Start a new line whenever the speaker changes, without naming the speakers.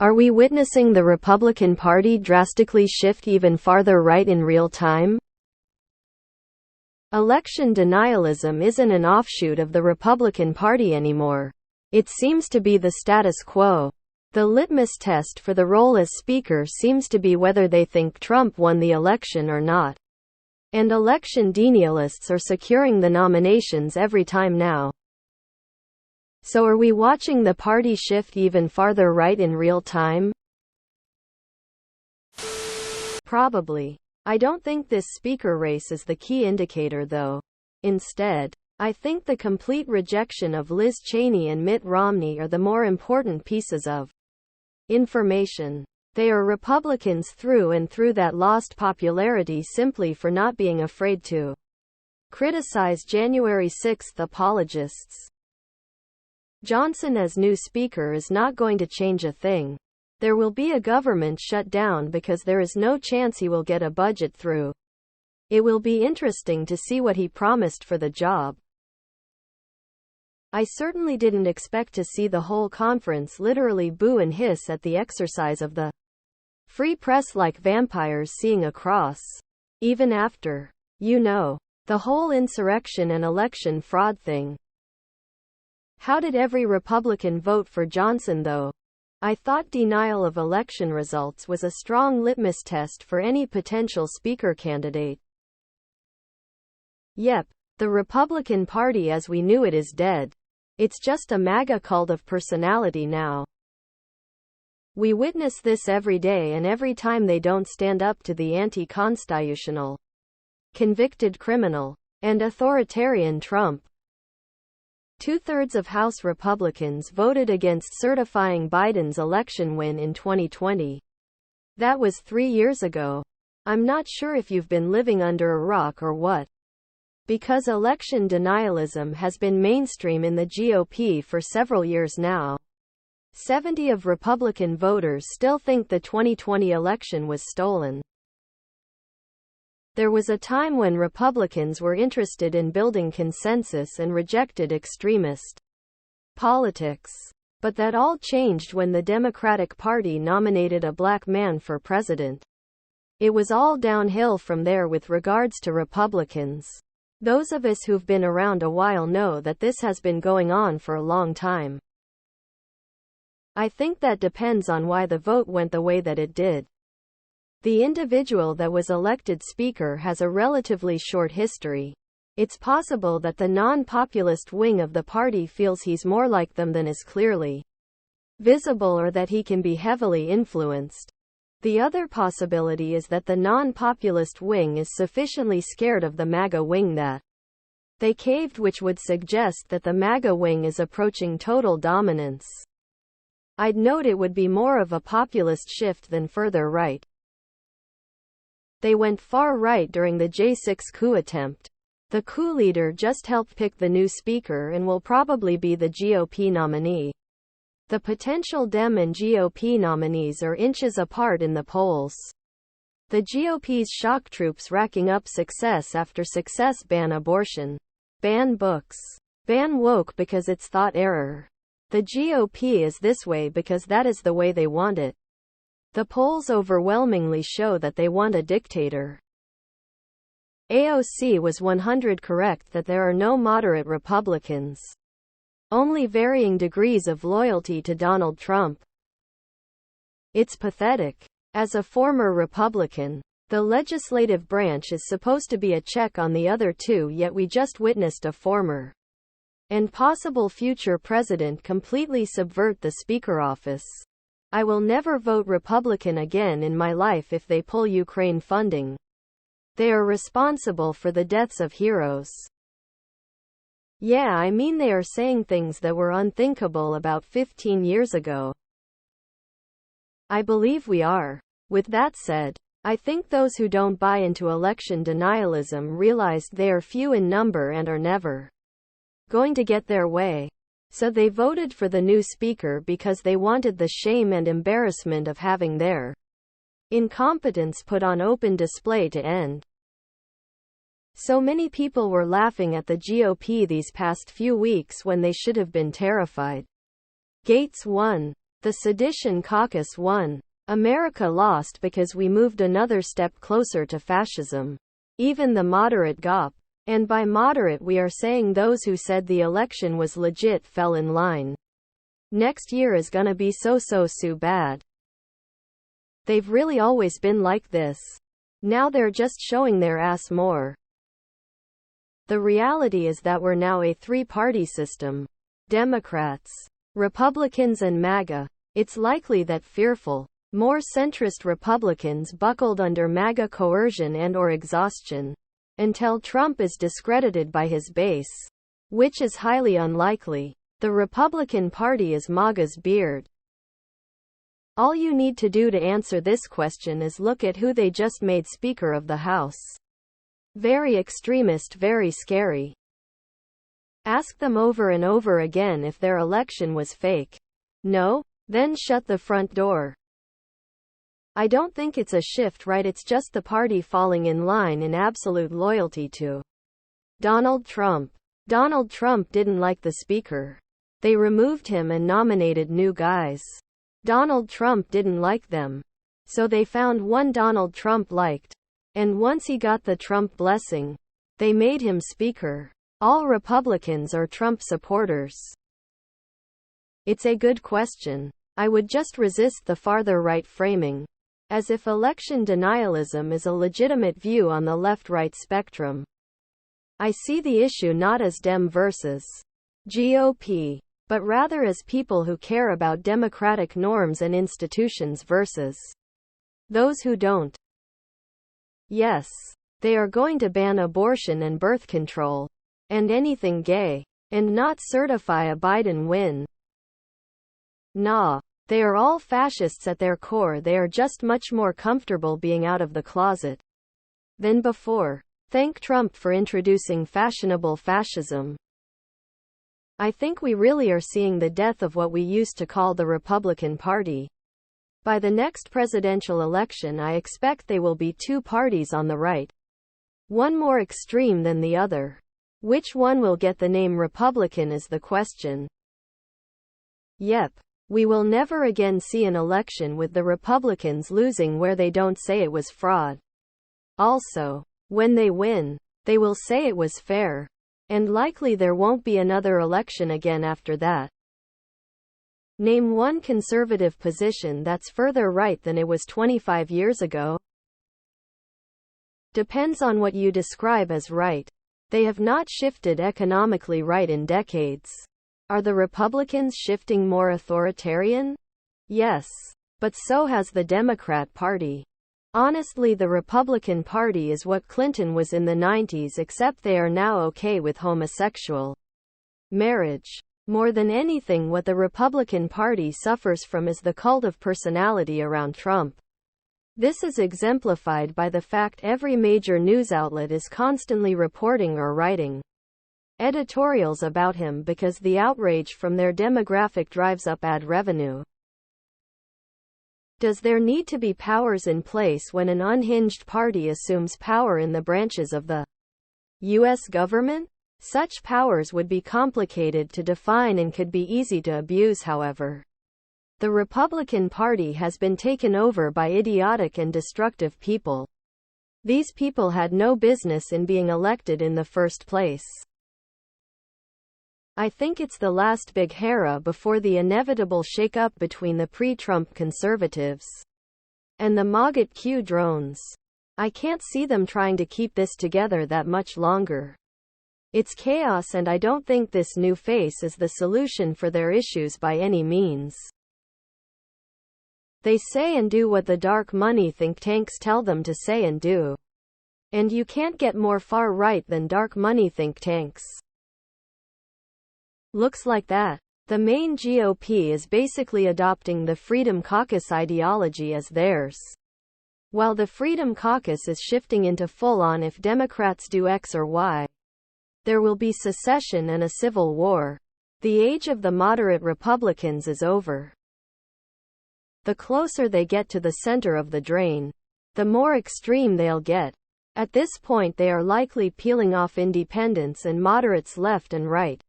Are we witnessing the Republican Party drastically shift even farther right in real time? Election denialism isn't an offshoot of the Republican Party anymore. It seems to be the status quo. The litmus test for the role as Speaker seems to be whether they think Trump won the election or not. And election denialists are securing the nominations every time now. So are we watching the party shift even farther right in real time? Probably. I don't think this speaker race is the key indicator though. Instead, I think the complete rejection of Liz Cheney and Mitt Romney are the more important pieces of information. They are Republicans through and through that lost popularity simply for not being afraid to criticize January 6th apologists. Johnson as new speaker is not going to change a thing. There will be a government shutdown because there is no chance he will get a budget through. It will be interesting to see what he promised for the job. I certainly didn't expect to see the whole conference literally boo and hiss at the exercise of the free press like vampires seeing a cross. Even after, the whole insurrection and election fraud thing. How did every Republican vote for Johnson though? I thought denial of election results was a strong litmus test for any potential speaker candidate. Yep, the Republican Party as we knew it is dead. It's just a MAGA cult of personality now. We witness this every day and every time they don't stand up to the anti-constitutional, convicted criminal, and authoritarian Trump. 2/3 of House Republicans voted against certifying Biden's election win in 2020. That was 3 years ago. I'm not sure if you've been living under a rock or what. Because election denialism has been mainstream in the GOP for several years now. 70% of Republican voters still think the 2020 election was stolen. There was a time when Republicans were interested in building consensus and rejected extremist politics. But that all changed when the Democratic Party nominated a black man for president. It was all downhill from there with regards to Republicans. Those of us who've been around a while know that this has been going on for a long time. I think that depends on why the vote went the way that it did. The individual that was elected speaker has a relatively short history. It's possible that the non-populist wing of the party feels he's more like them than is clearly visible, or that he can be heavily influenced. The other possibility is that the non-populist wing is sufficiently scared of the MAGA wing that they caved, which would suggest that the MAGA wing is approaching total dominance. I'd note it would be more of a populist shift than further right. They went far right during the J6 coup attempt. The coup leader just helped pick the new speaker and will probably be the GOP nominee. The potential Dem and GOP nominees are inches apart in the polls. The GOP's shock troops racking up success after success: ban abortion, ban books, ban woke because it's thought error. The GOP is this way because that is the way they want it. The polls overwhelmingly show that they want a dictator. AOC was 100% correct that there are no moderate Republicans. Only varying degrees of loyalty to Donald Trump. It's pathetic. As a former Republican, the legislative branch is supposed to be a check on the other two, yet we just witnessed a former and possible future president completely subvert the speaker office. I will never vote Republican again in my life if they pull Ukraine funding. They are responsible for the deaths of heroes. Yeah, I mean, they are saying things that were unthinkable about 15 years ago. I believe we are. With that said, I think those who don't buy into election denialism realized they are few in number and are never going to get their way. So they voted for the new speaker because they wanted the shame and embarrassment of having their incompetence put on open display to end. So many people were laughing at the GOP these past few weeks when they should have been terrified. Gates won. The sedition caucus won. America lost because we moved another step closer to fascism. Even the moderate GOP. And by moderate we are saying those who said the election was legit fell in line. Next year is gonna be so bad. They've really always been like this. Now they're just showing their ass more. The reality is that we're now a three-party system. Democrats, Republicans and MAGA. It's likely that fearful, more centrist Republicans buckled under MAGA coercion and/or exhaustion, until Trump is discredited by his base, which is highly unlikely. The Republican Party is MAGA's beard. All you need to do to answer this question is look at who they just made Speaker of the House. Very extremist, very scary. Ask them over and over again if their election was fake. No? Then shut the front door. I don't think it's a shift, right? It's just the party falling in line in absolute loyalty to Donald Trump. Donald Trump didn't like the speaker. They removed him and nominated new guys. Donald Trump didn't like them. So they found one Donald Trump liked. And once he got the Trump blessing, they made him speaker. All Republicans are Trump supporters. It's a good question. I would just resist the farther right framing. As if election denialism is a legitimate view on the left-right spectrum. I see the issue not as Dem versus GOP, but rather as people who care about democratic norms and institutions versus those who don't. Yes, they are going to ban abortion and birth control, and anything gay, and not certify a Biden win. Nah, they are all fascists at their core. They are just much more comfortable being out of the closet than before. Thank Trump for introducing fashionable fascism. I think we really are seeing the death of what we used to call the Republican Party. By the next presidential election, I expect they will be two parties on the right. One more extreme than the other. Which one will get the name Republican is the question. Yep. We will never again see an election with the Republicans losing where they don't say it was fraud. Also, when they win, they will say it was fair. And likely there won't be another election again after that. Name one conservative position that's further right than it was 25 years ago. Depends on what you describe as right. They have not shifted economically right in decades. Are the Republicans shifting more authoritarian? Yes. But so has the Democrat Party. Honestly, the Republican Party is what Clinton was in the 90s, except they are now okay with homosexual marriage. More than anything, what the Republican Party suffers from is the cult of personality around Trump. This is exemplified by the fact every major news outlet is constantly reporting or writing editorials about him because the outrage from their demographic drives up ad revenue. Does there need to be powers in place when an unhinged party assumes power in the branches of the U.S. government? Such powers would be complicated to define and could be easy to abuse. However, the Republican Party has been taken over by idiotic and destructive people. These people had no business in being elected in the first place. I think it's the last big hurrah before the inevitable shake-up between the pre-Trump conservatives and the MAGA Q drones. I can't see them trying to keep this together that much longer. It's chaos, and I don't think this new face is the solution for their issues by any means. They say and do what the dark money think tanks tell them to say and do. And you can't get more far right than dark money think tanks. Looks like that. The main GOP is basically adopting the Freedom Caucus ideology as theirs. While the Freedom Caucus is shifting into full-on if Democrats do X or Y, there will be secession and a civil war. The age of the moderate Republicans is over. The closer they get to the center of the drain, the more extreme they'll get. At this point, they are likely peeling off independents and moderates left and right.